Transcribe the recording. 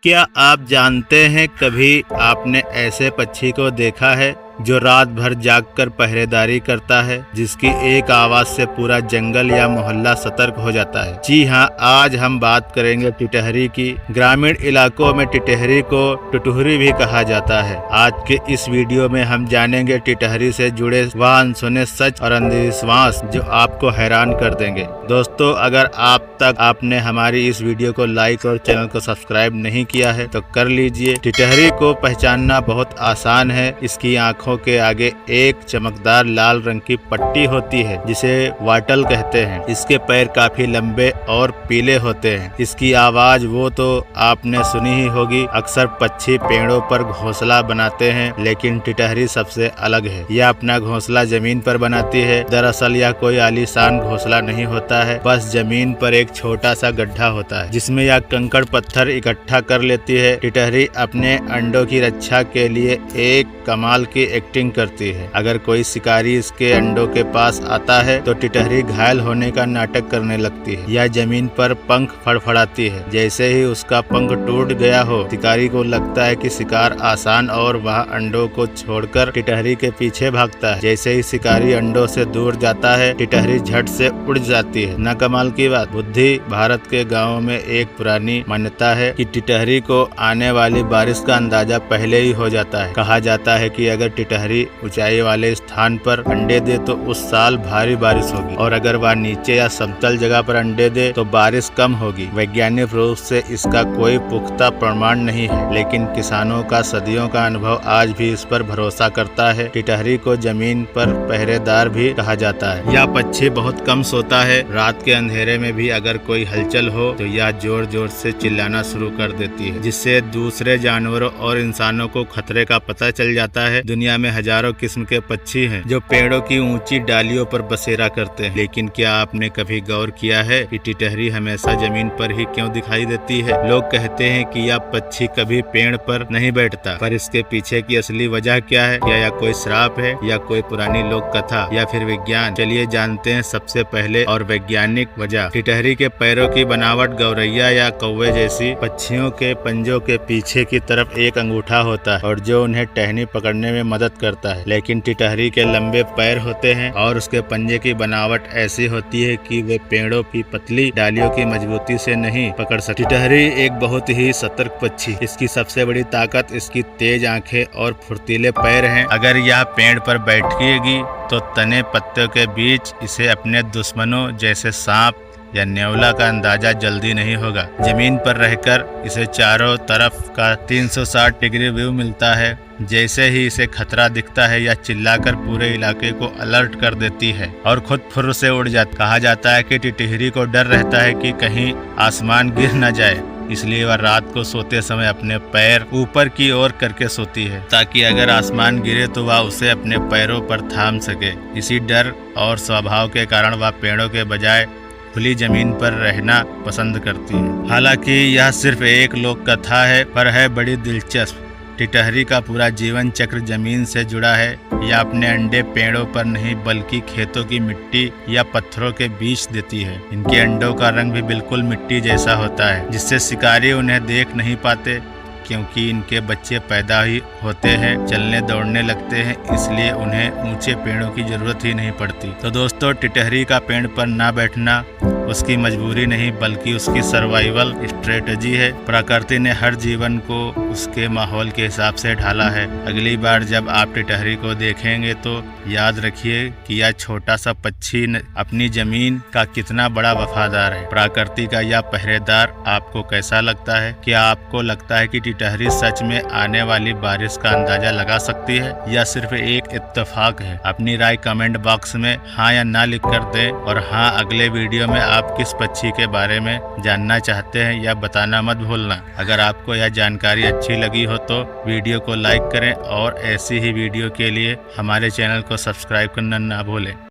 क्या आप जानते हैं कभी आपने ऐसे पक्षी को देखा है जो रात भर जागकर पहरेदारी करता है, जिसकी एक आवाज से पूरा जंगल या मोहल्ला सतर्क हो जाता है। जी हाँ, आज हम बात करेंगे टिटहरी की। ग्रामीण इलाकों में टिटहरी को टुटुहरी भी कहा जाता है। आज के इस वीडियो में हम जानेंगे टिटहरी से जुड़े वह अनसुने सच और अंधविश्वास जो आपको हैरान कर देंगे। दोस्तों, अगर आप तक आपने हमारी इस वीडियो को लाइक और चैनल को सब्सक्राइब नहीं किया है तो कर लीजिए। टिटहरी को पहचानना बहुत आसान है। इसकी आंखों के आगे एक चमकदार लाल रंग की पट्टी होती है जिसे वाटल कहते हैं। इसके पैर काफी लंबे और पीले होते हैं। इसकी आवाज वो तो आपने सुनी ही होगी। अक्सर पक्षी पेड़ों पर घोंसला बनाते हैं, लेकिन टिटहरी सबसे अलग है। यह अपना घोंसला जमीन पर बनाती है। दरअसल यह कोई आलीशान घोंसला नहीं होता है, बस जमीन पर एक छोटा सा गड्ढा होता है जिसमें यह कंकड़ पत्थर इकट्ठा कर लेती है। टिटहरी अपने अंडों की रक्षा के लिए एक कमाल की एक्टिंग करती है। अगर कोई शिकारी इसके अंडों के पास आता है तो टिटहरी घायल होने का नाटक करने लगती है। यह जमीन पर पंख फड़फड़ाती है। जैसे ही उसका पंख टूट गया हो, शिकारी को लगता है कि शिकार आसान और वह अंडों को छोड़कर टिटहरी के पीछे भागता है। जैसे ही शिकारी अंडों से दूर जाता है, टिटहरी झट से उड़ जाती है। न कमाल की बात, बुद्धि। भारत के गाँवों में एक पुरानी मान्यता है कि टिटहरी को आने वाली बारिश का अंदाजा पहले ही हो जाता है। कहा जाता है कि अगर टिटहरी ऊंचाई वाले स्थान पर अंडे दे तो उस साल भारी बारिश होगी, और अगर वह नीचे या समतल जगह पर अंडे दे तो बारिश कम होगी। वैज्ञानिक रूप से इसका कोई पुख्ता प्रमाण नहीं है, लेकिन किसानों का सदियों का अनुभव आज भी इस पर भरोसा करता है। टिटहरी को जमीन पर पहरेदार भी कहा जाता है। यह पक्षी बहुत कम सोता है। रात के अंधेरे में भी अगर कोई हलचल हो तो यह जोर जोर से चिल्लाना शुरू कर देती है, जिससे दूसरे जानवरों और इंसानों को खतरे का पता चल जाता है। दुनिया में हजारों किस्म के पक्षी हैं जो पेड़ों की ऊंची डालियों पर बसेरा करते हैं, लेकिन क्या आपने कभी गौर किया है कि टिटहरी हमेशा जमीन पर ही क्यों दिखाई देती है? लोग कहते हैं कि यह पक्षी कभी पेड़ पर नहीं बैठता, पर इसके पीछे की असली वजह क्या है? क्या यह कोई श्राप है, या कोई पुरानी लोक कथा, या फिर विज्ञान? चलिए जानते हैं सबसे पहले और वैज्ञानिक वजह। टिटहरी के पैरों की बनावट गौरैया या कौवे जैसी पक्षियों के पंजों के पीछे की तरफ एक अंगूठा होता है, और जो उन्हें टहनी पकड़ने में मदद करता है। लेकिन टिटहरी के लंबे पैर होते हैं और उसके पंजे की बनावट ऐसी होती है कि वे पेड़ों की पतली डालियों की मजबूती से नहीं पकड़ सकती। टिटहरी एक बहुत ही सतर्क पक्षी। इसकी सबसे बड़ी ताकत इसकी तेज आंखें और फुर्तीले पैर हैं। अगर यह पेड़ पर बैठेगी तो तने पत्तों के बीच इसे अपने दुश्मनों जैसे सांप या न्योला का अंदाजा जल्दी नहीं होगा। जमीन पर रहकर इसे चारों तरफ का 360 डिग्री व्यू मिलता है। जैसे ही इसे खतरा दिखता है या चिल्लाकर पूरे इलाके को अलर्ट कर देती है और खुद फुर्र से उड़ जाती। कहा जाता है कि टिटहरी को डर रहता है कि कहीं आसमान गिर न जाए, इसलिए वह रात को सोते समय अपने पैर ऊपर की ओर करके सोती है, ताकि अगर आसमान गिरे तो वह उसे अपने पैरों पर थाम सके। इसी डर और स्वभाव के कारण वह पेड़ों के बजाय खुली जमीन पर रहना पसंद करती है। हालांकि यह सिर्फ एक लोक कथा है, पर है बड़ी दिलचस्प। टिटहरी का पूरा जीवन चक्र जमीन से जुड़ा है। यह अपने अंडे पेड़ों पर नहीं बल्कि खेतों की मिट्टी या पत्थरों के बीच देती है। इनके अंडों का रंग भी बिल्कुल मिट्टी जैसा होता है, जिससे शिकारी उन्हें देख नहीं पाते, क्योंकि इनके बच्चे पैदा ही होते हैं, चलने दौड़ने लगते हैं, इसलिए उन्हें ऊंचे पेड़ों की जरूरत ही नहीं पड़ती। तो दोस्तों, टिटहरी का पेड़ पर ना बैठना उसकी मजबूरी नहीं बल्कि उसकी सर्वाइवल स्ट्रेटजी है। प्रकृति ने हर जीवन को उसके माहौल के हिसाब से ढाला है। अगली बार जब आप टिटहरी को देखेंगे तो याद रखिए कि यह छोटा सा पक्षी अपनी जमीन का कितना बड़ा वफादार है। प्रकृति का यह पहरेदार आपको कैसा लगता है? क्या आपको लगता है कि टिटहरी सच में आने वाली बारिश का अंदाजा लगा सकती है, या सिर्फ एक इत्तेफाक है? अपनी राय कमेंट बॉक्स में हाँ या ना लिख कर दें। और हाँ, अगले वीडियो में आप किस पक्षी के बारे में जानना चाहते हैं यह बताना मत भूलना। अगर आपको यह जानकारी अच्छी लगी हो तो वीडियो को लाइक करें और ऐसी ही वीडियो के लिए हमारे चैनल को सब्सक्राइब करना ना भूलें।